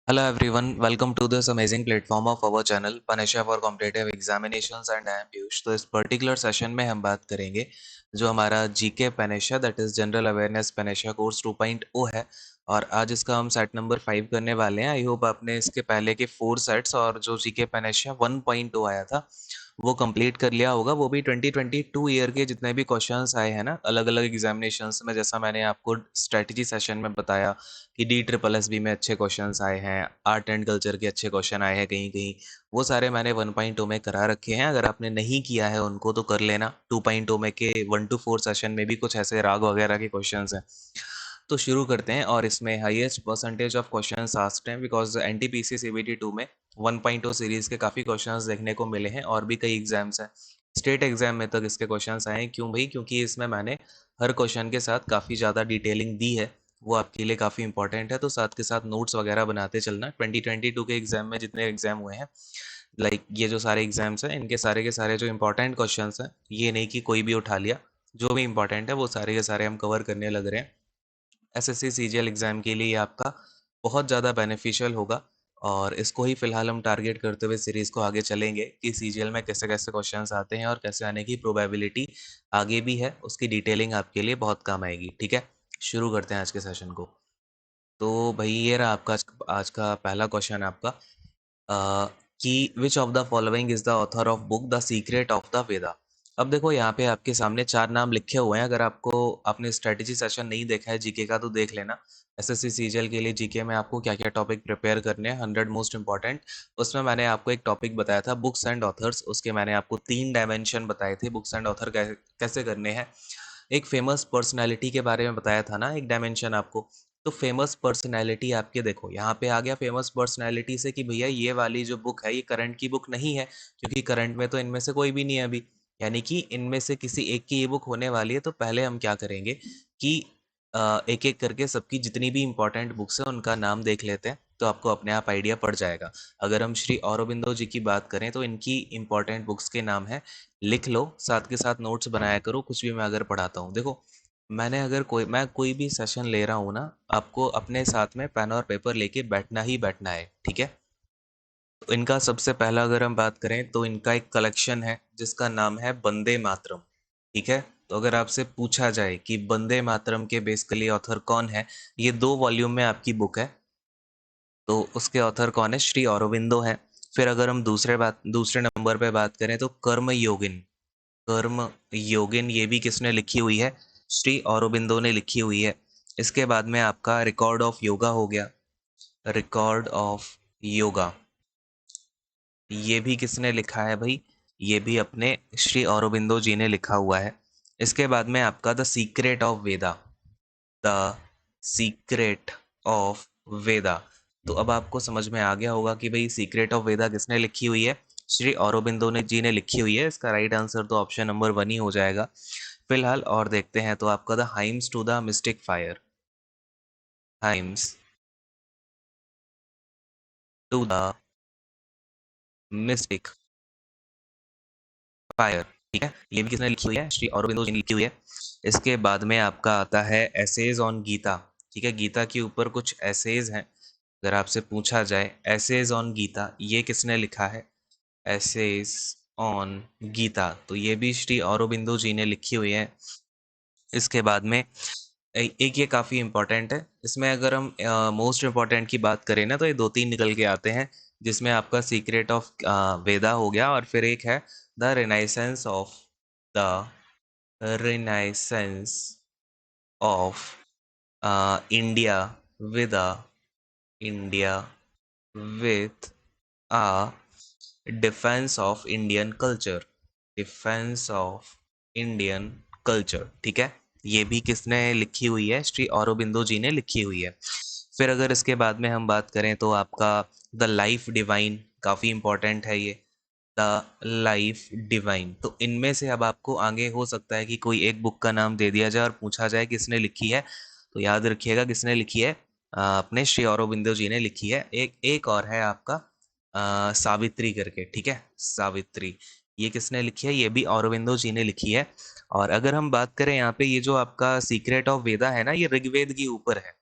Hello everyone, welcome to this amazing platform of our channel Panisha for Competitive Examinations and I am Piyush। तो इस particular session में हम बात करेंगे जो हमारा GK panacea that is general awareness panacea course 2.0 है और आज इसका हम सेट नंबर 5 करने वाले हैं। आई होप आपने इसके पहले के 4 सेट्स और जो जीके पेनिशा 1.0 आया था वो कंप्लीट कर लिया होगा। वो भी 2022 ईयर के जितने भी क्वेश्चंस आए हैं ना अलग अलग एग्जामिनेशंस में, जैसा मैंने आपको स्ट्रेटजी सेशन में बताया कि DSSB में अच्छे क्वेश्चंस आए हैं, आर्ट एंड कल्चर के अच्छे क्वेश्चन आए हैं कहीं कहीं, वो सारे मैंने 1.0 में करा रखे हैं। अगर आपने नहीं किया है उनको तो कर लेना। 2.0 में के 1 to 4 सेशन में भी कुछ ऐसे राग वगैरह के क्वेश्चंस हैं। तो शुरू करते हैं और इसमें highest percentage of questions asked हैं बिकॉज NTPC CBT 2 में 1.0 सीरीज के काफ़ी क्वेश्चंस देखने को मिले हैं और भी कई एग्जाम्स हैं। स्टेट एग्जाम में तक इसके क्वेश्चंस आए हैं। क्यों भाई? क्योंकि इसमें मैंने हर क्वेश्चन के साथ काफ़ी ज़्यादा डिटेलिंग दी है, वो आपके लिए काफ़ी इंपॉर्टेंट है। तो साथ के साथ नोट्स वगैरह बनाते चलना। 2022 के एग्जाम में जितने एग्जाम हुए हैं, लाइक ये जो सारे एग्जाम्स हैं इनके सारे के सारे जो इंपॉर्टेंट क्वेश्चंस हैं, ये नहीं कि कोई भी उठा लिया, जो भी इंपॉर्टेंट है वो सारे के सारे हम कवर करने लग रहे हैं। SSC CGL एग्ज़ाम के लिए ये आपका बहुत ज़्यादा बेनिफिशियल होगा और इसको ही फ़िलहाल हम टारगेट करते हुए सीरीज़ को आगे चलेंगे कि CGL में कैसे-कैसे क्वेश्चंस आते हैं और कैसे आने की प्रोबेबिलिटी आगे भी है, उसकी डिटेलिंग आपके लिए बहुत काम आएगी। ठीक है? शुरू करते हैं आज के सेशन को। तो भई ये रहा आपका आज का पहला क्वेश्चन आपका कि which of the following is the author of book the secret of the Veda. अब देखो यहाँ पे आपके सामने 4 नाम लिखे हुए हैं। अगर आपने स्ट्रेटेजी सेशन नहीं देखा है जीके का तो देख लेना। SSC CGL के लिए जीके में आपको क्या क्या टॉपिक प्रिपेयर करने हैं, 100 मोस्ट इंपॉर्टेंट। उसमें मैंने आपको एक टॉपिक बताया था बुक्स एंड ऑथर्स, उसके मैंने आपको 3 डायमेंशन बताए थे बुक्स एंड ऑथर कैसे करने हैं। एक फेमस पर्सनैलिटी के बारे में बताया था ना, एक डायमेंशन आपको। तो फेमस पर्सनैलिटी आपके देखो यहाँ पे आ गया फेमस पर्सनैलिटी से कि भैया ये वाली जो बुक है ये करंट की बुक नहीं है, क्योंकि करंट में तो इनमें से कोई भी नहीं है अभी, यानी कि इनमें से किसी एक की ये बुक होने वाली है। तो पहले हम क्या करेंगे कि एक एक करके सबकी जितनी भी इंपॉर्टेंट बुक्स है उनका नाम देख लेते हैं, तो आपको अपने आप आइडिया पड़ जाएगा। अगर हम श्री औरोबिंदो जी की बात करें तो इनकी इंपॉर्टेंट बुक्स के नाम है, लिख लो, साथ के साथ नोट्स बनाया करो। कुछ भी मैं अगर पढ़ाता हूँ, देखो मैं कोई भी सेशन ले रहा हूँ ना, आपको अपने साथ में पेन और पेपर लेके बैठना ही बैठना है। ठीक है? तो इनका सबसे पहला अगर हम बात करें तो इनका एक कलेक्शन है जिसका नाम है वंदे मातरम। ठीक है? तो अगर आपसे पूछा जाए कि वंदे मातरम के बेसिकली ऑथर कौन है, ये 2 वॉल्यूम में आपकी बुक है, तो उसके ऑथर कौन है? श्री औरोबिंदो है। फिर अगर हम दूसरे नंबर पे बात करें तो कर्म योगिन ये भी किसने लिखी हुई है? श्री औरोबिंदो ने लिखी हुई है। इसके बाद में आपका रिकॉर्ड ऑफ योगा हो गया। रिकॉर्ड ऑफ योगा ये भी किसने लिखा है भाई? ये भी अपने श्री औरोबिंदो जी ने लिखा हुआ है। इसके बाद में आपका the secret of Veda, the secret of Veda. तो अब आपको समझ में आ गया होगा कि भाई सीक्रेट ऑफ वेदा किसने लिखी हुई है? श्री औरोबिंदो ने जी ने लिखी हुई है। इसका राइट आंसर तो ऑप्शन नंबर 1 ही हो जाएगा फिलहाल। और देखते हैं तो आपका the hymns to the mystic fire, hymns to the mystic fire. ठीक है? ये भी किसने लिखी हुई है? श्री औरोबिंदो जी ने लिखी हुई है। इसके बाद में आपका आता है एसेज ऑन गीता। ठीक है? गीता के ऊपर कुछ एसेज हैं। अगर आपसे पूछा जाए एसेज ऑन गीता ये किसने लिखा है? एसेज ऑन गीता तो ये भी श्री औरोबिंदो जी ने लिखी हुई है। इसके बाद में एक ये काफ़ी इम्पोर्टेंट है। इसमें अगर हम मोस्ट इम्पोर्टेंट की बात करें ना तो ये 2-3 निकल के आते हैं, जिसमें आपका सीक्रेट ऑफ वेदा हो गया और फिर एक है the renaissance of India with India with a defence of Indian culture, defence of Indian culture. ठीक है? ये भी किसने लिखी हुई है? श्री औरोबिंदो जी ने लिखी हुई है। फिर अगर इसके बाद में हम बात करें तो आपका द लाइफ डिवाइन काफ़ी इंपॉर्टेंट है ये, द लाइफ डिवाइन। तो इनमें से अब आपको आगे हो सकता है कि कोई एक बुक का नाम दे दिया जाए और पूछा जाए किसने लिखी है, तो याद रखिएगा किसने लिखी है। अपने श्री औरोबिंदो जी ने लिखी है। एक एक और है आपका सावित्री करके। ठीक है? सावित्री ये किसने लिखी है? ये भी औरोबिंदो जी ने लिखी है। और अगर हम बात करें यहाँ पे ये जो आपका सीक्रेट ऑफ वेदा है ना, ये ऋग्वेद के ऊपर है।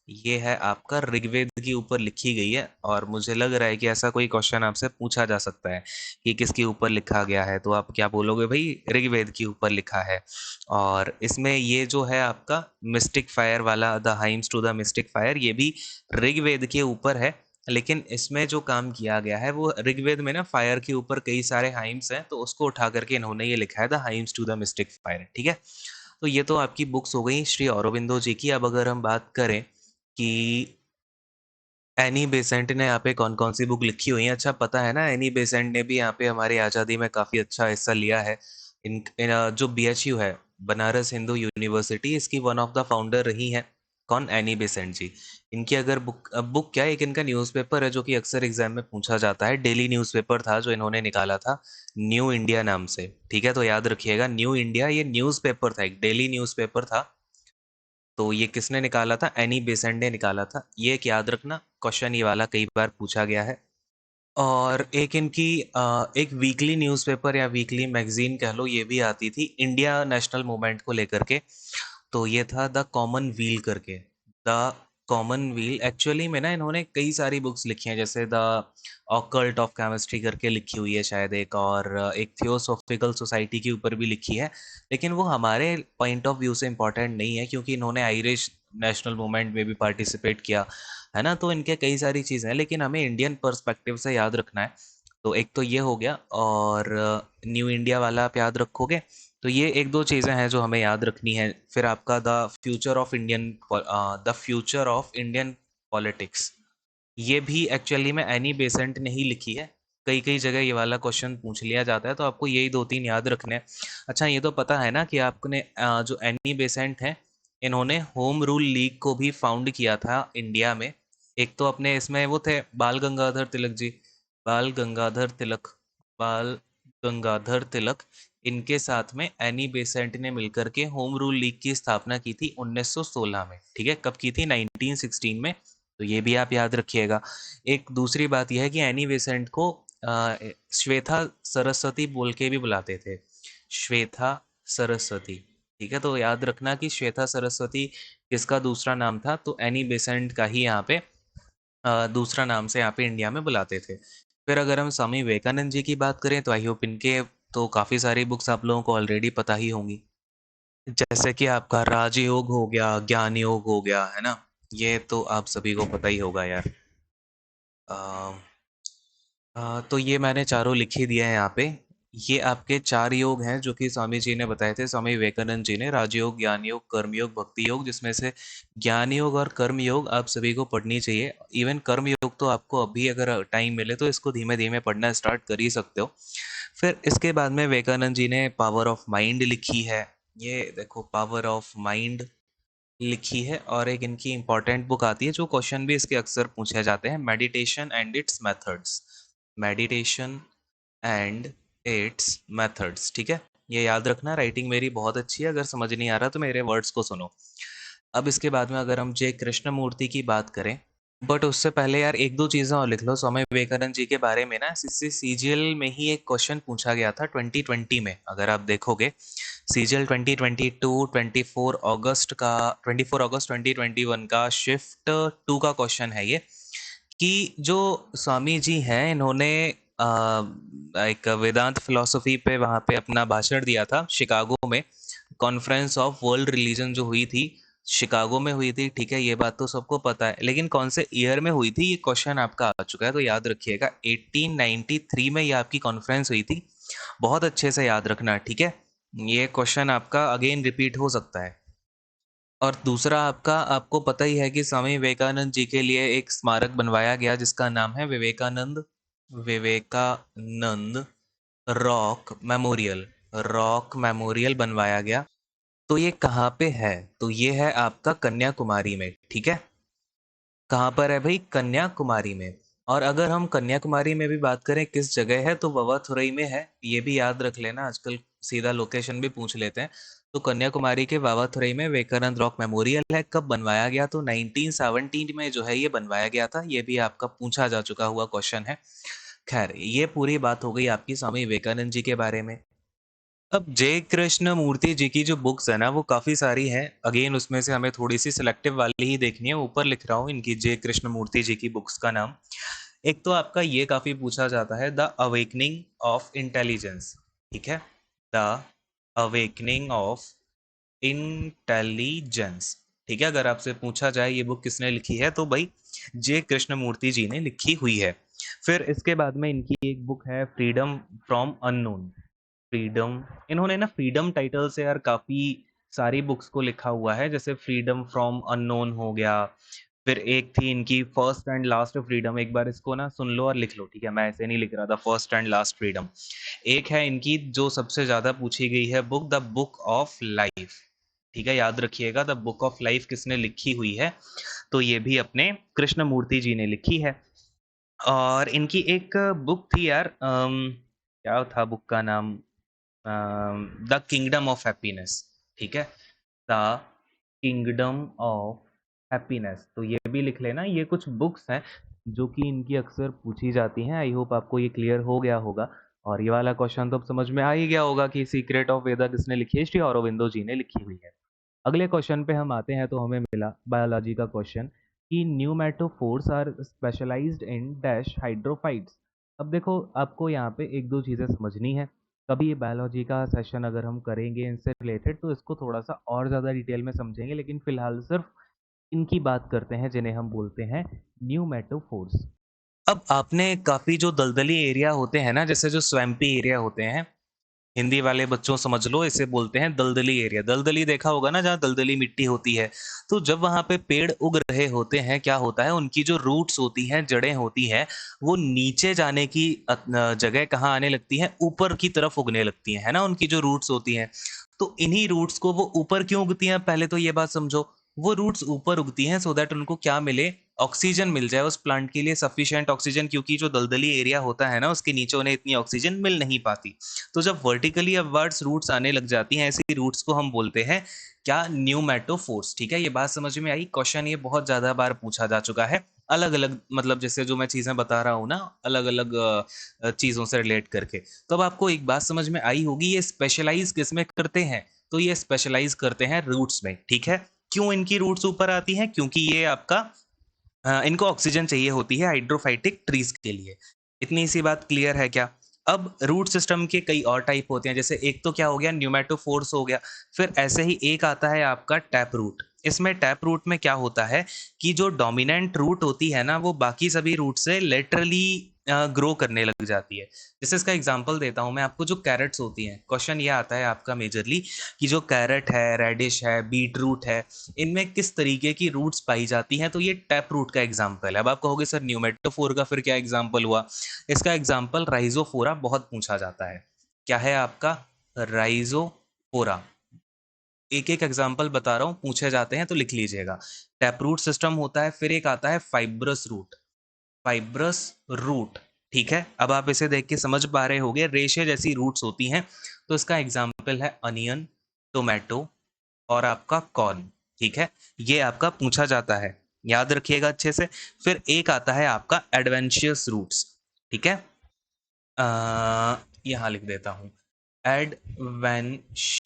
ये है आपका ऋग्वेद के ऊपर लिखी गई है, और मुझे लग रहा है कि ऐसा कोई क्वेश्चन आपसे पूछा जा सकता है कि किसके ऊपर लिखा गया है, तो आप क्या बोलोगे भाई? ऋग्वेद के ऊपर लिखा है। और इसमें ये जो है आपका मिस्टिक फायर वाला, the hymns to the mystic fire, ये भी ऋग्वेद के ऊपर है। लेकिन इसमें जो काम किया गया है वो ऋग्वेद में ना फायर के ऊपर कई सारे हाइम्स हैं, तो उसको उठा करके इन्होंने ये लिखा है the hymns to the mystic fire. ठीक है, तो ये तो आपकी बुक्स हो गई श्री अरबिंदो जी की। अब अगर हम बात करें कि एनी बेसेंट ने यहाँ पे कौन-कौन सी बुक लिखी हुई है। अच्छा, पता है ना, एनी बेसेंट ने भी यहाँ पे हमारी आज़ादी में काफ़ी अच्छा हिस्सा लिया है। जो बीएचयू है, बनारस हिंदू यूनिवर्सिटी, इसकी वन ऑफ द फाउंडर रही हैं। कौन? एनी बेसेंट जी। इनकी अगर बुक क्या है, एक इनका न्यूज़पेपर है जो कि अक्सर एग्जाम में पूछा जाता है। डेली न्यूज़पेपर था जो इन्होंने निकाला था, न्यू इंडिया नाम से। ठीक है, तो याद रखिएगा, न्यू इंडिया ये न्यूज़पेपर था, एक डेली न्यूज़पेपर था। तो ये किसने निकाला था? एनी बेसेंट ने निकाला था। ये एक याद रखना, क्वेश्चन ये वाला कई बार पूछा गया है। और एक इनकी एक वीकली न्यूज़पेपर या वीकली मैगजीन कह लो, ये भी आती थी इंडिया नेशनल मूवमेंट को लेकर के। तो ये था द कॉमन व्हील करके। द कॉमन व्हील एक्चुअली में ना इन्होंने कई सारी बुक्स लिखी हैं, जैसे द ऑकल्ट ऑफ केमिस्ट्री करके लिखी हुई है शायद एक, और एक थियोसॉफिकल सोसाइटी के ऊपर भी लिखी है। लेकिन वो हमारे पॉइंट ऑफ व्यू से इम्पोर्टेंट नहीं है, क्योंकि इन्होंने आयरिश नेशनल मूवमेंट में भी पार्टिसिपेट किया है ना, तो इनके कई सारी चीज़ें हैं, लेकिन हमें इंडियन पर्सपेक्टिव से याद रखना है। तो एक तो ये हो गया, और न्यू इंडिया वाला आप याद रखोगे। तो ये एक दो चीज़ें हैं जो हमें याद रखनी है। फिर आपका the future of Indian politics, ये भी एक्चुअली में एनी बेसेंट ने ही लिखी है। कई कई जगह ये वाला क्वेश्चन पूछ लिया जाता है, तो आपको यही दो तीन याद रखने हैं। अच्छा, ये तो पता है ना कि आपने जो एनी बेसेंट हैं, इन्होंने होम रूल लीग को भी फाउंड किया था इंडिया में। एक तो अपने इसमें वो थे बाल गंगाधर तिलक जी, बाल गंगाधर तिलक, बाल गंगाधर तिलक। इनके साथ में एनी बेसेंट ने मिलकर के होम रूल लीग की स्थापना की थी 1916 में। ठीक है, कब की थी? 1916 में। तो ये भी आप याद रखिएगा। एक दूसरी बात यह है कि एनी बेसेंट को श्वेता सरस्वती बोल के भी बुलाते थे, श्वेता सरस्वती। ठीक है, तो याद रखना कि श्वेता सरस्वती किसका दूसरा नाम था, तो एनी बेसेंट का ही यहाँ पे दूसरा नाम से यहाँ पे इंडिया में बुलाते थे। फिर अगर हम स्वामी विवेकानंद जी की बात करें, तो आई होप इनके तो काफ़ी सारी बुक्स आप लोगों को ऑलरेडी पता ही होंगी, जैसे कि आपका राजयोग हो गया, ज्ञान योग हो गया, है ना। ये तो आप सभी को पता ही होगा यार। अ, तो ये मैंने चारों लिख ही दिए हैं यहाँ पे। ये आपके चार योग हैं जो कि स्वामी जी ने बताए थे, स्वामी विवेकानंद जी ने, राजयोग, ज्ञान योग, कर्म योग, भक्ति योग, जिसमें से ज्ञान योग और कर्म योग आप सभी को पढ़नी चाहिए। इवन कर्म योग तो आपको अभी अगर टाइम मिले तो इसको धीमे धीमे पढ़ना स्टार्ट कर ही सकते हो। फिर इसके बाद में विवेकानंद जी ने पावर ऑफ माइंड लिखी है। ये देखो, पावर ऑफ माइंड लिखी है। और एक इनकी इंपॉर्टेंट बुक आती है जो क्वेश्चन भी इसके अक्सर पूछे जाते हैं, meditation and it's methods, meditation and it's methods. ठीक है, ये याद रखना। राइटिंग मेरी बहुत अच्छी है, अगर समझ नहीं आ रहा तो मेरे वर्ड्स को सुनो। अब इसके बाद में अगर हम जय कृष्ण मूर्ति की बात करें, बट उससे पहले यार एक दो चीज़ें और लिख लो स्वामी विवेकानंद जी के बारे में ना। सीजीएल में ही एक क्वेश्चन पूछा गया था 2020 में, अगर आप देखोगे सीजीएल 2022 24 अगस्त 2021 का शिफ्ट 2 का क्वेश्चन है ये, कि जो स्वामी जी हैं इन्होंने एक वेदांत फिलॉसफी पे वहाँ पे अपना भाषण दिया था शिकागो में। कॉन्फ्रेंस ऑफ वर्ल्ड रिलीजन जो हुई थी, शिकागो में हुई थी। ठीक है, ये बात तो सबको पता है, लेकिन कौन से ईयर में हुई थी, ये क्वेश्चन आपका आ चुका है, तो याद रखिएगा 1893 में ये आपकी कॉन्फ्रेंस हुई थी। बहुत अच्छे से याद रखना, ठीक है। ये क्वेश्चन आपका अगेन रिपीट हो सकता है। और दूसरा आपका, आपको पता ही है कि स्वामी विवेकानंद जी के लिए एक स्मारक बनवाया गया जिसका नाम है Vivekananda rock memorial, rock memorial बनवाया गया। तो ये कहाँ पे है? तो ये है आपका कन्याकुमारी में। ठीक है, कहाँ पर है भाई? कन्याकुमारी में। और अगर हम कन्याकुमारी में भी बात करें किस जगह है, तो ववाथुरई में है। ये भी याद रख लेना, आजकल सीधा लोकेशन भी पूछ लेते हैं। तो कन्याकुमारी के वावाथुरई में विवेकानंद रॉक मेमोरियल है। कब बनवाया गया? तो 1917 में जो है ये बनवाया गया था। ये भी आपका पूछा जा चुका हुआ क्वेश्चन है। खैर, ये पूरी बात हो गई आपकी स्वामी विवेकानंद जी के बारे में। अब जय कृष्ण मूर्ति जी की जो बुक्स है ना वो काफ़ी सारी हैं। अगेन उसमें से हमें थोड़ी-सी सिलेक्टिव वाली ही देखनी है। ऊपर लिख रहा हूँ इनकी जय कृष्ण मूर्ति जी की बुक्स का नाम। एक तो आपका ये काफ़ी पूछा जाता है, द अवेकनिंग ऑफ इंटेलिजेंस, ठीक है? द अवेकनिंग ऑफ इंटेलिजेंस, ठीक है? अगर आपसे पूछा जाए ये बुक किसने लिखी है तो भाई जे कृष्णमूर्ति जी ने लिखी हुई है। फिर इसके बाद में इनकी एक बुक है फ्रीडम फ्रॉम अननोन। फ्रीडम, इन्होंने ना फ्रीडम टाइटल से यार काफ़ी सारी बुक्स को लिखा हुआ है, जैसे फ्रीडम फ्रॉम अननोन हो गया। फिर एक थी इनकी फर्स्ट एंड लास्ट फ्रीडम, एक बार इसको ना सुन लो और लिख लो, ठीक है? मैं ऐसे नहीं लिख रहा था, फर्स्ट एंड लास्ट फ्रीडम। एक है इनकी जो सबसे ज़्यादा पूछी गई है book, the book of life, ठीक है? याद रखिएगा, द बुक ऑफ लाइफ किसने लिखी हुई है? तो ये भी अपने कृष्णमूर्ति जी ने लिखी है। और इनकी एक बुक थी यार, क्या था बुक का नाम? द किंगडम ऑफ हैप्पीनेस, ठीक है? द किंगडम ऑफ हैप्पीनेस, तो ये भी लिख लेना। ये कुछ बुक्स हैं जो कि इनकी अक्सर पूछी जाती हैं। आई होप आपको ये क्लियर हो गया होगा। और ये वाला क्वेश्चन तो अब समझ में आ ही गया होगा कि सीक्रेट ऑफ वेदा किसने लिखी है? श्री अरविंदो जी ने लिखी हुई है। अगले क्वेश्चन पे हम आते हैं, तो हमें मिला बायोलॉजी का क्वेश्चन कि pneumatophores are specialised in dash hydrophytes. अब देखो, आपको यहाँ पे एक दो चीज़ें समझनी है। कभी ये बायोलॉजी का सेशन अगर हम करेंगे इनसे रिलेटेड तो इसको थोड़ा सा और ज़्यादा डिटेल में समझेंगे, लेकिन फिलहाल सिर्फ इनकी बात करते हैं जिन्हें हम बोलते हैं न्यूमेटोफोर्स। अब आपने काफ़ी जो दलदली एरिया होते हैं ना, जैसे जो स्वैम्पी एरिया होते हैं, हिंदी वाले बच्चों समझ लो, इसे बोलते हैं दलदली एरिया। दलदली देखा होगा ना, जहाँ दलदली मिट्टी होती है। तो जब वहाँ पे पेड़ उग रहे होते हैं, क्या होता है, उनकी जो रूट्स होती हैं, जड़ें होती हैं, वो नीचे जाने की जगह कहाँ आने लगती हैं? ऊपर की तरफ उगने लगती हैं, है ना? उनकी जो रूट्स होती हैं। तो इन्हीं रूट्स को वो ऊपर क्यों उगती हैं, पहले तो ये बात समझो। वो रूट्स ऊपर उगती हैं सो दैट उनको क्या मिले? ऑक्सीजन मिल जाए उस प्लांट के लिए, सफिशिएंट ऑक्सीजन, क्योंकि जो दलदली एरिया होता है ना, उसके नीचे उन्हें इतनी ऑक्सीजन मिल नहीं पाती। तो जब वर्टिकली अपवर्ड्स रूट्स आने लग जाती हैं, ऐसी रूट्स को हम बोलते हैं क्या? न्यूमेटोफोर्स, ठीक है? ये बात समझ में आई? क्वेश्चन ये बहुत ज्यादा बार पूछा जा चुका है, अलग अलग मतलब जैसे जो मैं चीजें बता रहा हूँ ना, अलग अलग चीजों से रिलेट करके। तो अब आपको एक बात समझ में आई होगी, ये स्पेशलाइज किस में करते हैं? तो ये स्पेशलाइज करते हैं रूट्स में, ठीक है? क्यों इनकी रूट्स ऊपर आती हैं? क्योंकि ये आपका इनको ऑक्सीजन चाहिए होती है हाइड्रोफाइटिक ट्रीज के लिए। इतनी सी बात क्लियर है क्या? अब रूट सिस्टम के कई और टाइप होते हैं, जैसे एक तो क्या हो गया, न्यूमेटोफोर्स हो गया। फिर ऐसे ही एक आता है आपका टैप रूट। इसमें टैप रूट में क्या होता है कि जो डोमिनेंट रूट होती है ना, वो बाकी सभी रूट से लेटरली ग्रो करने लग जाती है। जैसे इसका एग्जांपल देता हूँ मैं आपको, जो कैरेट्स होती हैं, क्वेश्चन ये आता है आपका मेजरली कि जो कैरेट है, रेडिश है, बीट रूट है, इनमें किस तरीके की रूट्स पाई जाती हैं? तो ये टैप रूट का एग्जाम्पल है। अब आप कहोगे सर न्यूमेटोफोर का फिर क्या एग्जाम्पल हुआ? इसका एग्जाम्पल राइजोफोरा बहुत पूछा जाता है। क्या है आपका? राइजोफोरा। एक एक एग्जाम्पल बता रहा हूँ, पूछे जाते हैं तो लिख लीजिएगा। टैप रूट सिस्टम होता है, फिर एक आता है फाइब्रस रूट। फाइब्रस रूट, ठीक है? अब आप इसे देख के समझ पा रहे होगे, रेशे जैसी रूट्स होती हैं। तो इसका एग्जाम्पल है अनियन, टोमेटो और आपका कॉर्न, ठीक है? ये आपका पूछा जाता है, याद रखिएगा अच्छे से। फिर एक आता है आपका एडवेंशियस रूट्स, ठीक है? यहाँ लिख देता हूँ, एडवेंशियस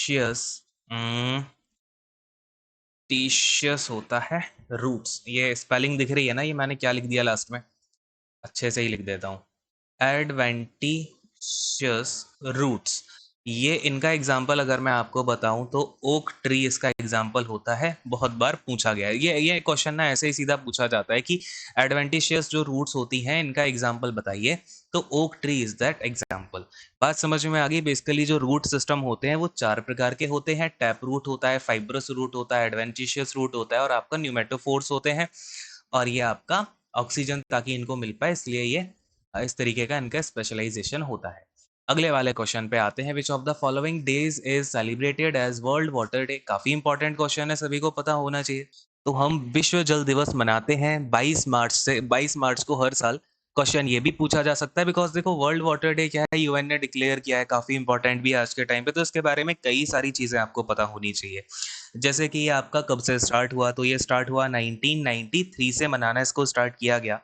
टीशियस होता है रूट्स। ये स्पेलिंग दिख रही है ना, ये मैंने क्या लिख दिया लास्ट में? अच्छे से ही लिख देता हूँ, एडवेंटिशियस रूट्स। ये इनका एग्जाम्पल अगर मैं आपको बताऊं तो ओक ट्री इसका एग्जाम्पल होता है, बहुत बार पूछा गया है। ये क्वेश्चन ना ऐसे ही सीधा पूछा जाता है कि एडवेंटिशियस जो रूट्स होती हैं इनका एग्जाम्पल बताइए, तो oak tree is that example. बात समझ में आ गई? बेसिकली जो रूट सिस्टम होते हैं वो चार प्रकार के होते हैं। टैप रूट होता है, फाइब्रस रूट होता है, एडवेंटिशियस रूट होता है और आपका न्यूमेटोफोर्स होते हैं। और ये आपका ऑक्सीजन ताकि इनको मिल पाए, इसलिए ये इस तरीके का इनका स्पेशलाइजेशन होता है। अगले वाले क्वेश्चन पे आते हैं, which of the following days is celebrated as world water day? काफी इंपॉर्टेंट क्वेश्चन है, सभी को पता होना चाहिए। तो हम विश्व जल दिवस मनाते हैं 22 मार्च से, 22 मार्च को हर साल क्वेश्चन ये भी पूछा जा सकता है, बिकॉज देखो वर्ल्ड वाटर डे क्या है, यूएन ने डिक्लेयर किया है, काफी इंपॉर्टेंट भी है आज के टाइम पे, तो इसके बारे में कई सारी चीजें आपको पता होनी चाहिए। जैसे कि ये आपका कब से स्टार्ट हुआ, तो ये स्टार्ट हुआ 1993 से मनाना इसको स्टार्ट किया गया।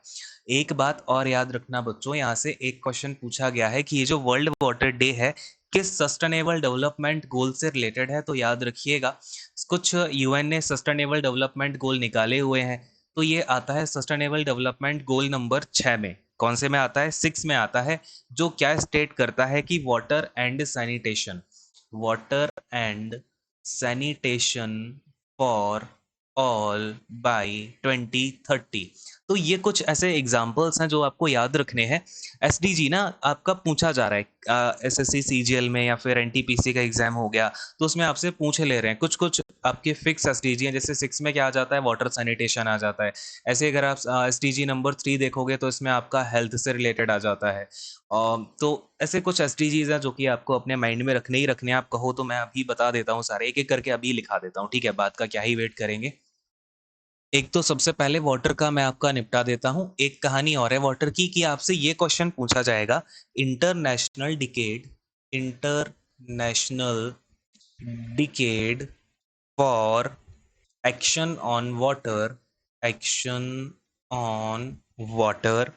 एक बात और याद रखना बच्चों, यहाँ से एक क्वेश्चन पूछा गया है कि ये जो वर्ल्ड वाटर डे है किस सस्टेनेबल डेवलपमेंट गोल से रिलेटेड है, तो याद रखिएगा कुछ यूएन ने सस्टेनेबल डेवलपमेंट गोल निकाले हुए हैं, तो ये आता है सस्टेनेबल डेवलपमेंट गोल नंबर 6 में। कौन से में आता है? 6 में आता है, जो क्या स्टेट करता है कि water and sanitation for all by 2030। तो ये कुछ ऐसे एग्जाम्पल्स हैं जो आपको याद रखने हैं। एसडीजी ना आपका पूछा जा रहा है एसएससी सीजीएल में या फिर एनटीपीसी का एग्जाम हो गया, तो उसमें आपसे पूछ ले रहे हैं कुछ कुछ आपके फिक्स एसडीजी हैं। जैसे 6 में क्या आ जाता है? वाटर सैनिटेशन आ जाता है। ऐसे अगर आप एसडीजी नंबर 3 देखोगे तो इसमें आपका हेल्थ से रिलेटेड आ जाता है। तो ऐसे कुछ एसडीजीज हैं जो कि आपको अपने माइंड में रखने ही रखने हैं। आप कहो तो मैं अभी बता देता हूँ सारे, एक एक करके अभी लिखा देता हूँ, ठीक है? बात का क्या ही वेट करेंगे। एक तो सबसे पहले वाटर का मैं आपका निपटा देता हूँ। एक कहानी और है वाटर की, कि आपसे ये क्वेश्चन पूछा जाएगा, international decade for action on water, action on water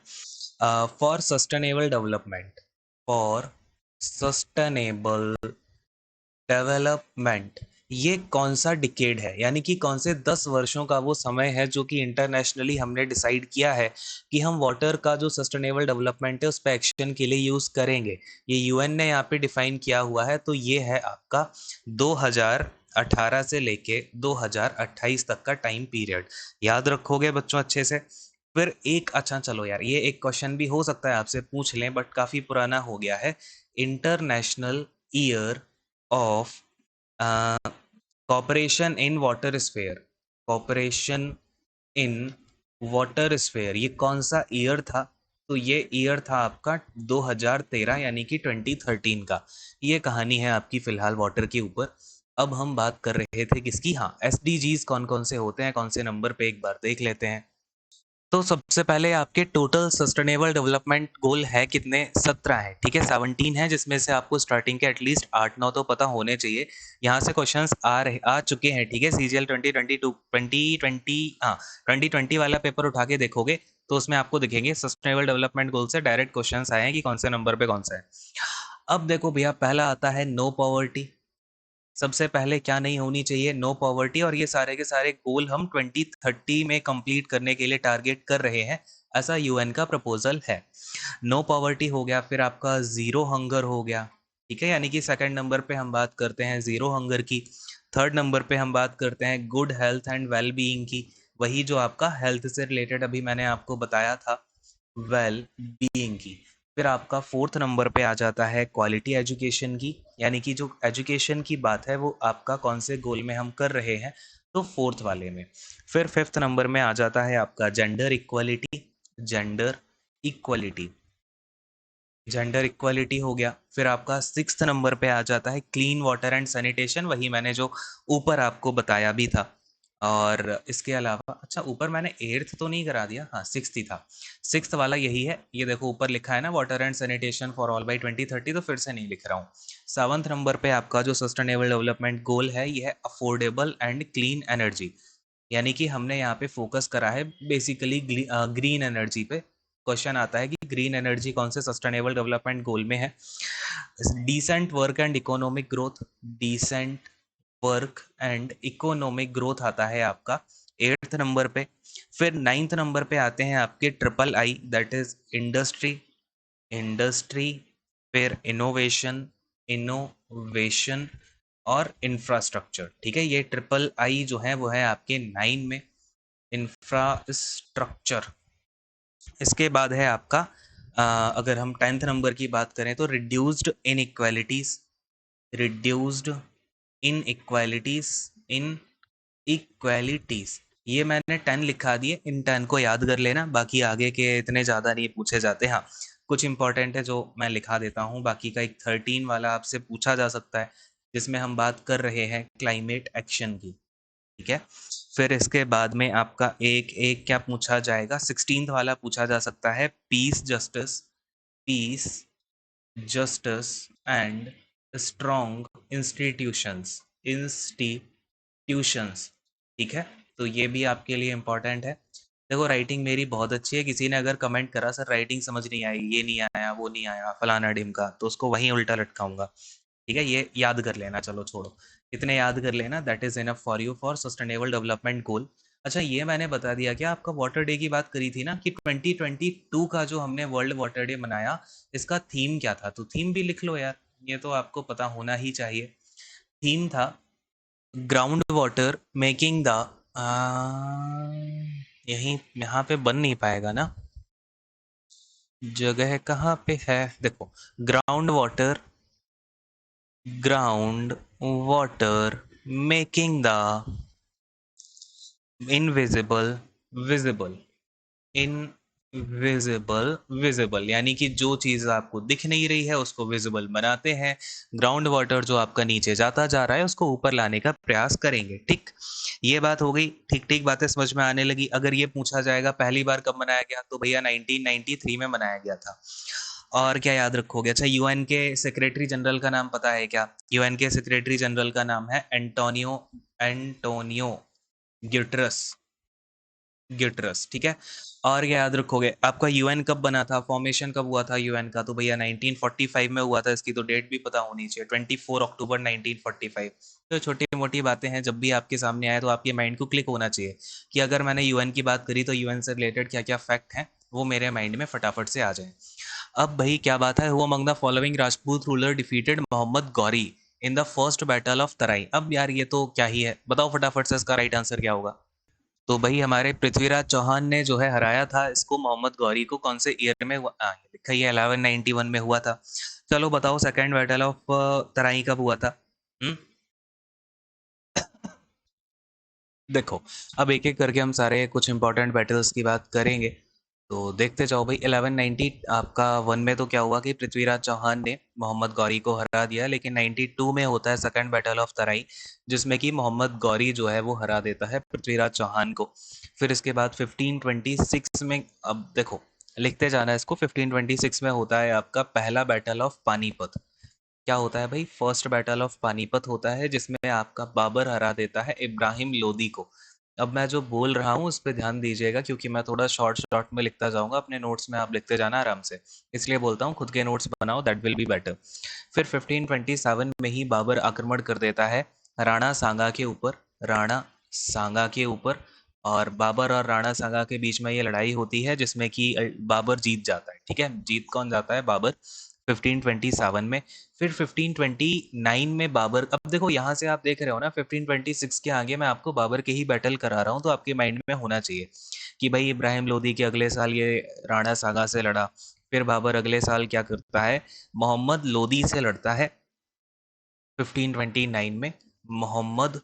for sustainable development, for sustainable development. ये कौन सा डिकेड है, यानी कि कौन से 10 वर्षों का वो समय है जो कि इंटरनेशनली हमने डिसाइड किया है कि हम वाटर का जो सस्टेनेबल डेवलपमेंट है उस पर एक्शन के लिए यूज करेंगे। ये यूएन ने यहाँ पे डिफाइन किया हुआ है, तो ये है आपका 2018 से लेके 2028 तक का टाइम पीरियड। याद रखोगे बच्चों अच्छे से? फिर एक, अच्छा चलो यार, ये एक क्वेश्चन भी हो सकता है आपसे पूछ लें, बट काफी पुराना हो गया है। International year of cooperation in water sphere, cooperation in water sphere, ये कौन सा ईयर था? तो ये ईयर था आपका 2013, यानी कि 2013 का। ये कहानी है आपकी फिलहाल वाटर के ऊपर। अब हम बात कर रहे थे किसकी? हाँ, एसडीजीज कौन कौन से होते हैं, कौन से नंबर पे, एक बार देख लेते हैं। तो सबसे पहले आपके टोटल सस्टेनेबल डेवलपमेंट गोल है कितने? 17 है, ठीक है? 17 है, जिसमें से आपको स्टार्टिंग के एटलीस्ट 8-9 तो पता होने चाहिए। यहाँ से क्वेश्चंस आ चुके हैं, ठीक है? सीजीएल 2020 हाँ 2020 वाला पेपर उठा के देखोगे तो उसमें आपको दिखेंगे सस्टेनेबल डेवलपमेंट गोल से डायरेक्ट क्वेश्चंस आए हैं कि कौन से नंबर पे कौन सा है। अब देखो भैया, पहला आता है नो पॉवर्टी। सबसे पहले क्या नहीं होनी चाहिए? No poverty. और ये सारे के सारे गोल हम 2030 में कंप्लीट करने के लिए टारगेट कर रहे हैं, ऐसा यूएन का प्रपोजल है। नो पॉवर्टी हो गया, फिर आपका जीरो हंगर हो गया, ठीक है? यानी कि सेकंड नंबर पे हम बात करते हैं जीरो हंगर की। थर्ड नंबर पे हम बात करते हैं good health and well being की, वही जो आपका हेल्थ से रिलेटेड अभी मैंने आपको बताया था, वेल बीइंग की। फिर आपका फोर्थ नंबर पे आ जाता है क्वालिटी एजुकेशन की, यानी कि जो एजुकेशन की बात है वो आपका कौन से गोल में हम कर रहे हैं, तो फोर्थ वाले में। फिर फिफ्थ नंबर में आ जाता है आपका gender equality, gender equality, gender equality हो गया। फिर आपका सिक्स्थ नंबर पे आ जाता है क्लीन वाटर एंड सैनिटेशन, वही मैंने जो ऊपर आपको बताया भी था। और इसके अलावा, अच्छा ऊपर मैंने एट्थ तो नहीं करा दिया, हाँ सिक्स्थ ही था। सिक्स्थ वाला यही है, ये देखो ऊपर लिखा है ना, water and sanitation for all by 2030, तो फिर से नहीं लिख रहा हूँ। सेवंथ नंबर पे आपका जो सस्टेनेबल डेवलपमेंट गोल है ये है अफोर्डेबल एंड क्लीन एनर्जी, यानी कि हमने यहाँ पे फोकस करा है बेसिकली ग्रीन एनर्जी पे। क्वेश्चन आता है कि ग्रीन एनर्जी कौन से सस्टेनेबल डेवलपमेंट गोल में है? Decent work and economic growth, decent work and economic growth आता है आपका एट्थ नंबर पे। फिर नाइन्थ नंबर पे आते हैं आपके triple I, that is industry, industry, फिर इनोवेशन, इनोवेशन और इंफ्रास्ट्रक्चर, ठीक है? ये ट्रिपल आई जो है वो है आपके 9 में, इंफ्रास्ट्रक्चर। इसके बाद है आपका अगर हम 10th नंबर की बात करें तो reduced in equalities, reduced in equalities, in equalities. ये मैंने 10 लिखा दिए, इन 10 को याद कर लेना, बाकी आगे के इतने ज़्यादा नहीं पूछे जाते। हाँ कुछ इंपॉर्टेंट है जो मैं लिखा देता हूँ, बाकी का एक 13 वाला आपसे पूछा जा सकता है, जिसमें हम बात कर रहे हैं क्लाइमेट एक्शन की, ठीक है। फिर इसके बाद में आपका एक एक क्या पूछा जाएगा, 16th वाला पूछा जा सकता है, piece justice and strong institutions. ठीक है, तो ये भी आपके लिए इम्पोर्टेंट है। देखो राइटिंग मेरी बहुत अच्छी है, किसी ने अगर कमेंट करा सर राइटिंग समझ नहीं आई, ये नहीं आया, वो नहीं आया, फलाना ढिमका, तो उसको वहीं उल्टा लटकाऊंगा। ठीक है, ये याद कर लेना, चलो छोड़ो, इतने याद कर लेना, that is enough for you for sustainable development goal. अच्छा ये मैंने बता दिया क्या, आपका वाटर डे की बात करी थी ना कि 2022 का जो हमने वर्ल्ड वाटर डे मनाया, इसका थीम क्या था, तो थीम भी लिख लो यार, ये तो आपको पता होना ही चाहिए। थीम था ग्राउंड वाटर मेकिंग द, यहीं यहाँ पे बन नहीं पाएगा ना, जगह कहाँ पे है, देखो ground water making the invisible visible, invisible visible, यानी कि जो चीज आपको दिख नहीं रही है उसको विजिबल बनाते हैं। ग्राउंड वाटर जो आपका नीचे जाता जा रहा है उसको ऊपर लाने का प्रयास करेंगे। ठीक, ये बात हो गई, ठीक ठीक बातें समझ में आने लगी। अगर ये पूछा जाएगा पहली बार कब मनाया गया, तो भैया 1993 में मनाया गया था। और क्या याद रखोगे, अच्छा यूएन के सेक्रेटरी जनरल का नाम पता है क्या, यूएन के सेक्रेटरी जनरल का नाम है एंटोनियो ग्यूटरस, ठीक है। और क्या याद रखोगे, आपका यूएन कब बना था, फॉर्मेशन कब हुआ था यूएन का, तो भैया 1945 में हुआ था, इसकी तो डेट भी पता होनी चाहिए, 24 अक्टूबर 1945। तो छोटी मोटी बातें हैं, जब भी आपके सामने आए तो आपके माइंड को क्लिक होना चाहिए कि अगर मैंने यूएन की बात करी तो यूएन से रिलेटेड क्या क्या फैक्ट हैं वो मेरे माइंड में फटाफट से आ जाए। अब भाई क्या बात है, who among the following Rajput ruler defeated Mohammad Ghori in the first battle of Tarain. अब यार ये तो क्या ही है, बताओ फटाफट से इसका राइट आंसर क्या होगा। तो भाई हमारे पृथ्वीराज चौहान ने जो है हराया था इसको, मोहम्मद गौरी को, कौन से ईयर में हुआ, लिखा ही है 1191 में हुआ था। चलो बताओ सेकंड बैटल ऑफ तराई कब हुआ था। हम्म देखो, अब एक एक करके हम सारे कुछ इंपॉर्टेंट बैटल्स की बात करेंगे, तो देखते जाओ भाई। 1190 आपका वन में तो क्या हुआ कि पृथ्वीराज चौहान ने मोहम्मद गौरी को हरा दिया, लेकिन 92 में होता है सेकंड बैटल ऑफ तराई, जिसमें कि मोहम्मद गौरी जो है वो हरा देता है पृथ्वीराज चौहान को। फिर इसके बाद 1526 में, अब देखो लिखते जाना इसको, 1526 में होता है आपका पहला बैटल ऑफ पानीपत। क्या होता है भाई, फर्स्ट बैटल ऑफ पानीपत होता है, जिसमें आपका बाबर हरा देता है इब्राहिम लोदी को। अब मैं जो बोल रहा हूँ उस पर ध्यान दीजिएगा, क्योंकि मैं थोड़ा शॉर्ट शॉर्ट में लिखता जाऊंगा, अपने नोट्स में आप लिखते जाना आराम से, इसलिए बोलता हूँ खुद के नोट्स बनाओ, दैट विल बी बेटर। फिर 1527 में ही बाबर आक्रमण कर देता है राणा सांगा के ऊपर, राणा सांगा के ऊपर, और बाबर और राणा सांगा के बीच में ये लड़ाई होती है, जिसमें कि बाबर जीत जाता है। ठीक है, जीत कौन जाता है, बाबर, 1527 में। फिर 1529 में बाबर, अब देखो यहाँ से आप देख रहे हो ना, 1526 के आगे मैं आपको बाबर के ही बैटल करा रहा हूँ, तो आपके माइंड में होना चाहिए कि भाई इब्राहिम लोदी के अगले साल ये राणा सागा से लड़ा, फिर बाबर अगले साल क्या करता है, मोहम्मद लोदी से लड़ता है 1529 में, मोहम्मद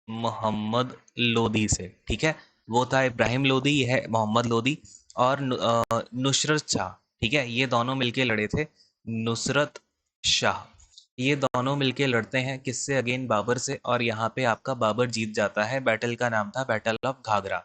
मोहम्मद लोदी से। ठीक है, वो था इब्राहिम लोदी, ये है मोहम्मद लोदी। और नुसरत शाह, ठीक है, ये दोनों मिलके लड़े थे, नुसरत शाह, ये दोनों मिलके लड़ते हैं किससे, अगेन बाबर से, और यहाँ पे आपका बाबर जीत जाता है। बैटल का नाम था battle of Ghaghra,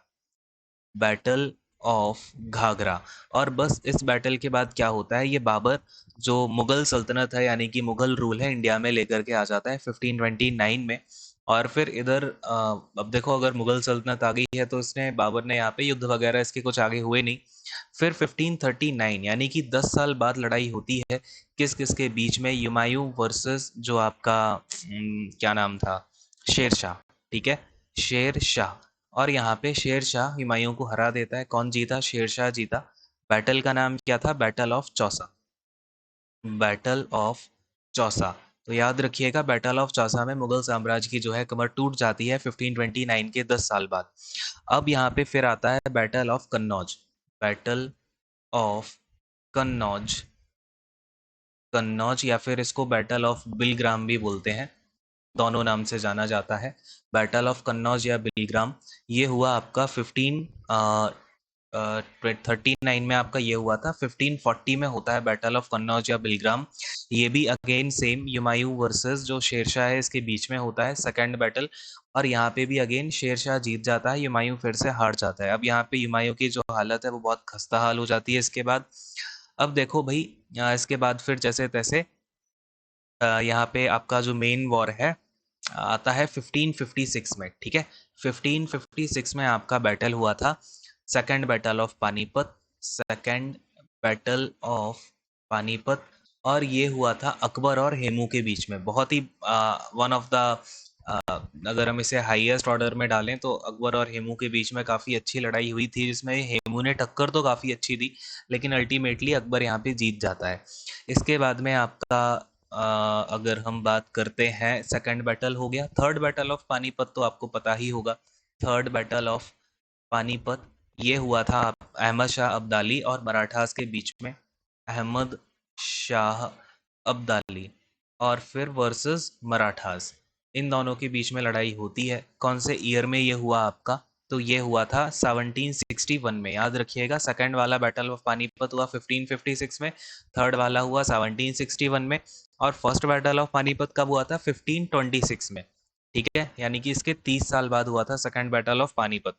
battle of Ghaghra. और बस इस बैटल के बाद क्या होता है, ये बाबर जो मुगल सल्तनत है, यानी कि मुगल रूल है, इंडिया में लेकर के आ जाता है 1529 में। और फिर इधर अब देखो, अगर मुगल सल्तनत आ गई है तो इसने, बाबर ने यहाँ पे युद्ध वगैरह इसके कुछ आगे हुए नहीं। फिर 1539 यानी कि 10 साल बाद लड़ाई होती है, किस किस के बीच में, हुमायूं वर्सेस जो आपका क्या नाम था, शेर शाह। ठीक है, शेर शाह। और यहाँ पे शेर शाह हुमायूं को हरा देता है, कौन जीता, शेर शाह जीता। बैटल का नाम क्या था, battle of Chausa, battle of Chausa. तो याद रखिएगा, बैटल ऑफ चौसा में मुगल साम्राज्य की जो है कमर टूट जाती है 1529 के 10 साल बाद। अब यहाँ पे फिर आता है battle of Kannauj, battle of Kannauj, Kannauj, या फिर इसको बैटल ऑफ बिलग्राम भी बोलते हैं, दोनों नाम से जाना जाता है, बैटल ऑफ कन्नौज या बिलग्राम। ये हुआ आपका 1539 में, आपका ये हुआ था। 1540 में होता है बैटल ऑफ कन्नौज या बिलग्राम, ये भी अगेन सेम हुमायूं वर्सेस जो शेरशाह है इसके बीच में होता है सेकंड बैटल। और यहाँ पे भी अगेन शेरशाह जीत जाता है, हुमायूं फिर से हार जाता है। अब यहाँ पे हुमायूं की जो हालत है वो बहुत खस्ता हाल हो जाती है इसके बाद। अब देखो भाई, इसके बाद फिर जैसे तैसे यहाँ पे आपका जो मेन वॉर है आता है 1556 में, ठीक है। 1556 में आपका बैटल हुआ था, second battle of Panipat. Second battle of Panipat, और ये हुआ था अकबर और हेमू के बीच में। बहुत ही वन ऑफ द, अगर हम इसे हाईएस्ट ऑर्डर में डालें तो अकबर और हेमू के बीच में काफ़ी अच्छी लड़ाई हुई थी, जिसमें हेमू ने टक्कर तो काफ़ी अच्छी दी, लेकिन अल्टीमेटली अकबर यहाँ पे जीत जाता है। इसके बाद में आपका अगर हम बात करते हैं, सेकंड बैटल हो गया। थर्ड बैटल ऑफ पानीपत तो आपको पता ही होगा। थर्ड बैटल ऑफ पानीपत ये हुआ था अहमद शाह अब्दाली और मराठास के बीच में। अहमद शाह अब्दाली और फिर वर्सेस मराठास, इन दोनों के बीच में लड़ाई होती है। कौन से ईयर में ये हुआ आपका? तो ये हुआ था 1761 में, याद रखिएगा। सेकंड वाला बैटल ऑफ पानीपत हुआ 1556 में, थर्ड वाला हुआ 1761 में, और फर्स्ट बैटल ऑफ पानीपत कब हुआ था? 1526 में, ठीक है। यानी कि इसके 30 साल बाद हुआ था सेकंड बैटल ऑफ पानीपत,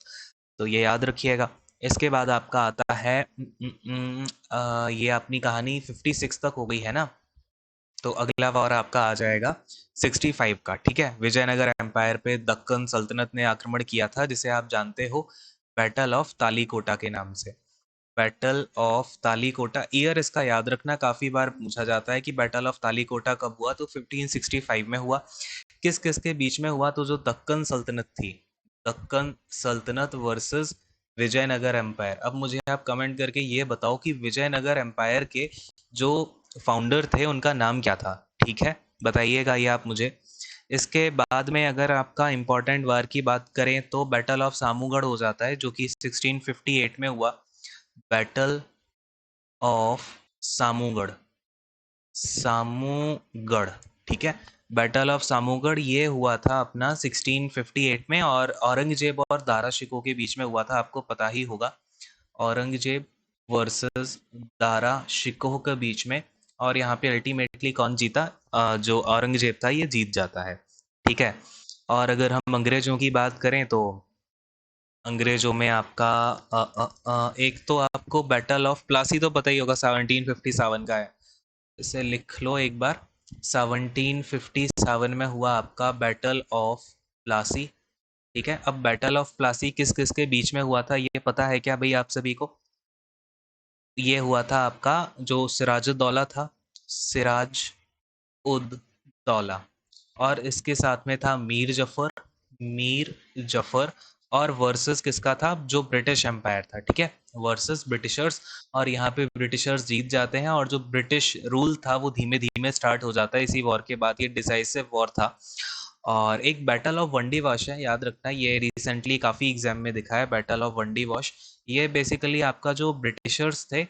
तो ये याद रखिएगा। इसके बाद आपका आता है ये अपनी कहानी 56 तक हो गई है ना, तो अगला वॉर आपका आ जाएगा 65 का, ठीक है। विजयनगर एम्पायर पे दक्कन सल्तनत ने आक्रमण किया था, जिसे आप जानते हो बैटल ऑफ तालीकोटा के नाम से। बैटल ऑफ तालीकोटा, ईयर इसका याद रखना, काफ़ी बार पूछा जाता है कि बैटल ऑफ तालीकोटा कब हुआ, तो 1565 में हुआ। किस किस के बीच में हुआ? तो जो दक्कन सल्तनत थी, दक्कन सल्तनत वर्सेस विजयनगर एम्पायर। अब मुझे आप कमेंट करके ये बताओ कि विजयनगर एम्पायर के जो फाउंडर थे उनका नाम क्या था, ठीक है, बताइएगा ये आप मुझे। इसके बाद में अगर आपका इम्पोर्टेंट वार की बात करें तो बैटल ऑफ सामूगढ़ हो जाता है, जो कि 1658 में हुआ। बैटल ऑफ सामूगढ़, सामूगढ़, ठीक है। बैटल ऑफ सामूगढ़ ये हुआ था अपना 1658 में, और औरंगजेब और दारा शिकोह के बीच में हुआ था, आपको पता ही होगा। औरंगजेब वर्सेस दारा शिकोह के बीच में, और यहाँ पे अल्टीमेटली कौन जीता? जो औरंगजेब था ये जीत जाता है, ठीक है। और अगर हम अंग्रेजों की बात करें तो अंग्रेजों में आपका एक तो आपको बैटल ऑफ प्लासी तो पता ही होगा, 1757 का है, इसे लिख लो एक बार। 1757 में हुआ आपका बैटल ऑफ प्लासी, ठीक है। अब बैटल ऑफ प्लासी किस किस के बीच में हुआ था, ये पता है क्या भाई आप सभी को? ये हुआ था आपका जो सिराजुद्दौला था, सिराज उद दौला, और इसके साथ में था मीर जफर, मीर जफर। और वर्सेस किसका था? जो ब्रिटिश एम्पायर था, ठीक है, वर्सेस ब्रिटिशर्स। और यहाँ पे ब्रिटिशर्स जीत जाते हैं, और जो ब्रिटिश रूल था वो धीमे धीमे स्टार्ट हो जाता है इसी वॉर के बाद। ये डिसाइसिव वॉर था। और एक बैटल ऑफ वंडी वॉश है, याद रखना, ये रिसेंटली काफ़ी एग्जाम में दिखा है, बैटल ऑफ वंडी वॉश। ये बेसिकली आपका जो ब्रिटिशर्स थे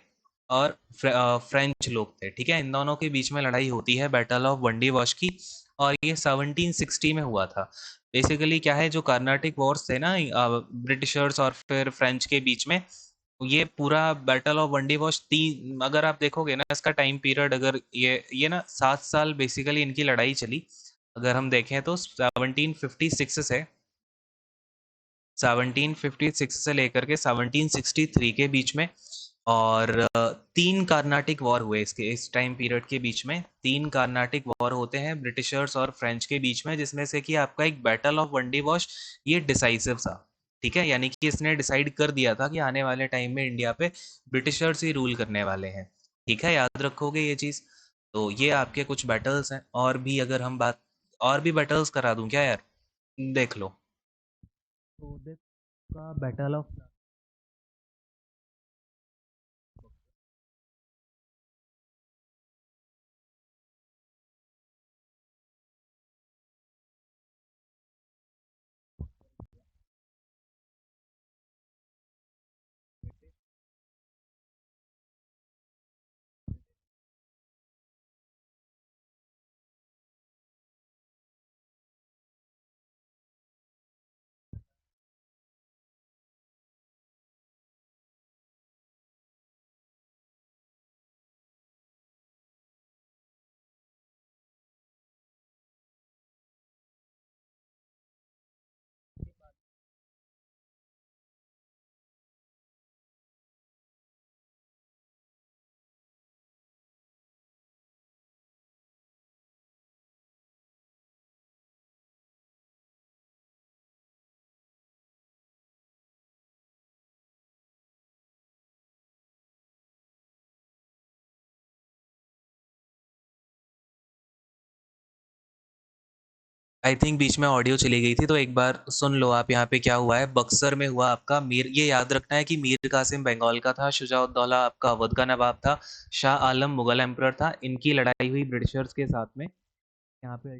और फ्रेंच लोग थे, ठीक है, इन दोनों के बीच में लड़ाई होती है बैटल ऑफ वंडी वॉश की। और ये 1760 में हुआ था। बेसिकली क्या है, जो कार्नाटिक वॉर्स थे ना, ब्रिटिशर्स और फिर फ्रेंच के बीच में, ये पूरा बैटल ऑफ वंडी वॉश तीन, अगर आप देखोगे ना इसका टाइम पीरियड, अगर ये ना 7 साल बेसिकली इनकी लड़ाई चली। अगर हम देखें तो 1756 से 1756 से लेकर के 1763 के बीच में। और तीन कार्नाटिक वॉर हुए इसके इस टाइम पीरियड के बीच में। तीन कार्नाटिक वॉर होते हैं ब्रिटिशर्स और फ्रेंच के बीच में, जिसमें से कि आपका एक बैटल ऑफ वंडी वॉश ये डिसाइसिव था, ठीक है। यानी कि इसने डिसाइड कर दिया था कि आने वाले टाइम में इंडिया पे ब्रिटिशर्स ही रूल करने वाले हैं, ठीक है, याद रखोगे ये चीज़। तो ये आपके कुछ बैटल्स हैं, और भी अगर हम बात, और भी बैटल्स करा दूं क्या यार? देख लो। तो देख का बैटल ऑफ आई थिंक बीच में ऑडियो चली गई थी, तो एक बार सुन लो आप। यहाँ पे क्या हुआ है, बक्सर में हुआ आपका मीर, ये याद रखना है कि मीर कासिम बंगाल का था, शुजाउद्दौला आपका अवध का नवाब था, शाह आलम मुगल एम्परर था। इनकी लड़ाई हुई ब्रिटिशर्स के साथ में यहाँ पे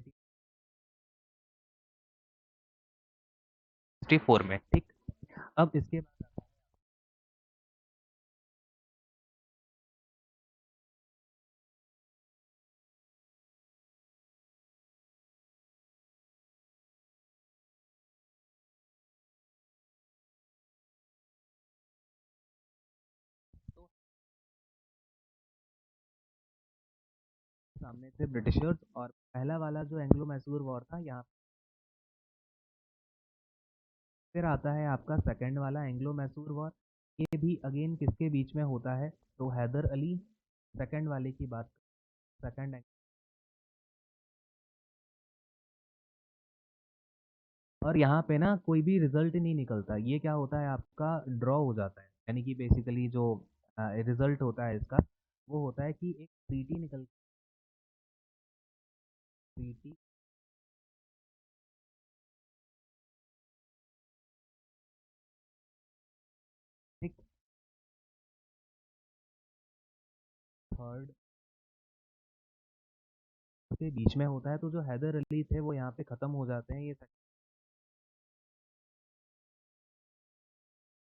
1864 में, ठीक। अब इसके बाद तो सामने थे ब्रिटिशर्स, और पहला वाला जो एंग्लो मैसूर वॉर था यहाँ। फिर आता है आपका सेकंड वाला एंग्लो मैसूर वॉर। ये भी अगेन किसके बीच में होता है, तो हैदर अली, सेकंड वाले की बात, सेकंड। और यहाँ पे ना कोई भी रिजल्ट नहीं निकलता, ये क्या होता है आपका, ड्रॉ हो जाता है। यानी कि बेसिकली जो रिजल्ट होता है इसका, वो होता है कि एक ट्रीटी निकल, ट्रीटी, एक थर्ड के बीच में होता है। तो जो हैदर अली थे वो यहाँ पे खत्म हो जाते हैं।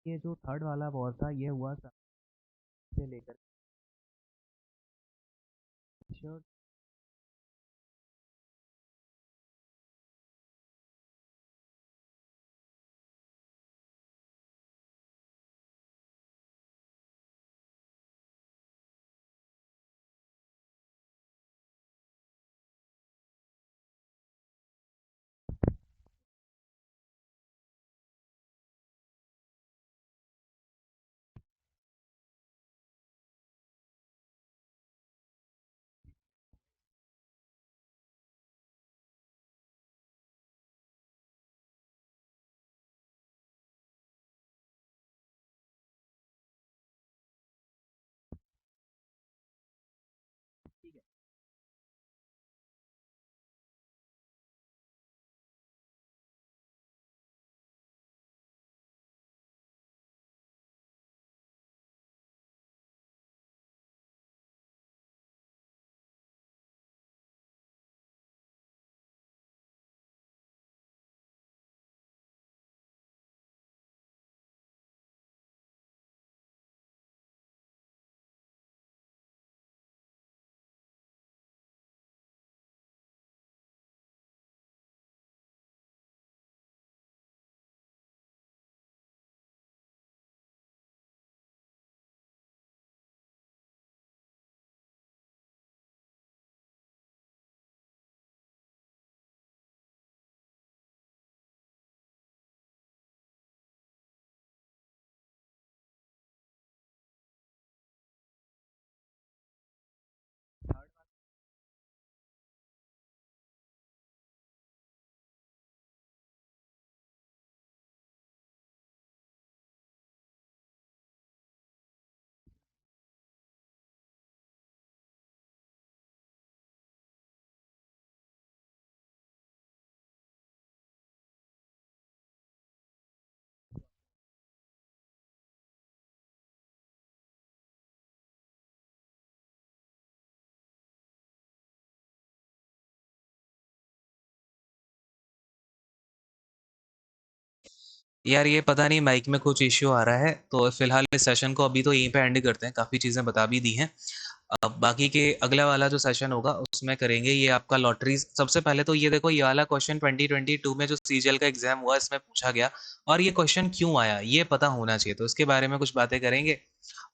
ये जो थर्ड वाला वॉर था ये हुआ से लेकर श्योर। यार ये पता नहीं माइक में कुछ इश्यू आ रहा है, तो फिलहाल इस सेशन को अभी तो यहीं पे एंड करते हैं। काफ़ी चीज़ें बता भी दी हैं। अब बाकी के अगला वाला जो सेशन होगा उसमें करेंगे ये आपका लॉटरीज। सबसे पहले तो ये देखो, ये वाला क्वेश्चन 2022 में जो सीजीएल का एग्जाम हुआ इसमें पूछा गया, और ये क्वेश्चन क्यों आया ये पता होना चाहिए, तो इसके बारे में कुछ बातें करेंगे।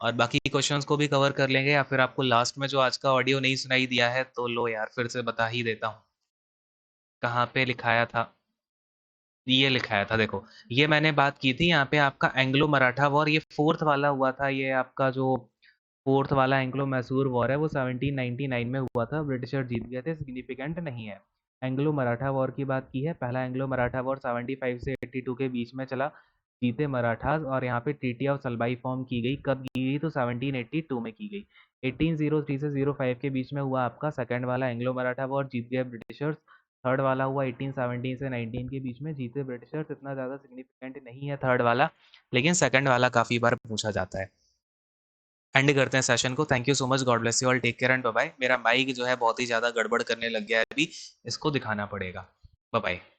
और बाकी क्वेश्चंस को भी कवर कर लेंगे, या फिर आपको लास्ट में जो आज का ऑडियो नहीं सुनाई दिया है तो लो यार फिर से बता ही देता हूँ। कहाँ पे लिखाया था, ये लिखाया था देखो। ये मैंने बात की थी यहाँ पे आपका एंग्लो मराठा वॉर, ये फोर्थ वाला हुआ था। ये आपका जो फोर्थ वाला एंग्लो मैसूर वॉर है वो 1799 में हुआ था, ब्रिटिशर जीत गए थे, सिग्निफिकेंट नहीं है। एंग्लो मराठा वॉर की बात की है, पहला एंग्लो मराठा वॉर 75 से 82 के बीच में चला, जीते मराठास। और यहाँ पे ट्रीटी ऑफ सलबाई फॉर्म की गई, कब की गई, तो 1782 में की गई। 1803 से 05 के बीच में हुआ आपका सेकंड वाला एंग्लो मराठा वॉर, जीत गए ब्रिटिशर्स। थर्ड वाला हुआ 1817 से 19 के बीच में जीते ब्रिटिशर्स, इतना ज़्यादा सिग्निफिकेंट नहीं है थर्ड वाला, लेकिन सेकंड वाला काफ़ी बार पूछा जाता है। एंड करते हैं सेशन को। Thank you so much, God bless you all, take care and bye bye. मेरा माइक जो है बहुत ही ज़्यादा गड़बड़ करने लग गया है अभी, इसको दिखाना पड़ेगा। Bye bye.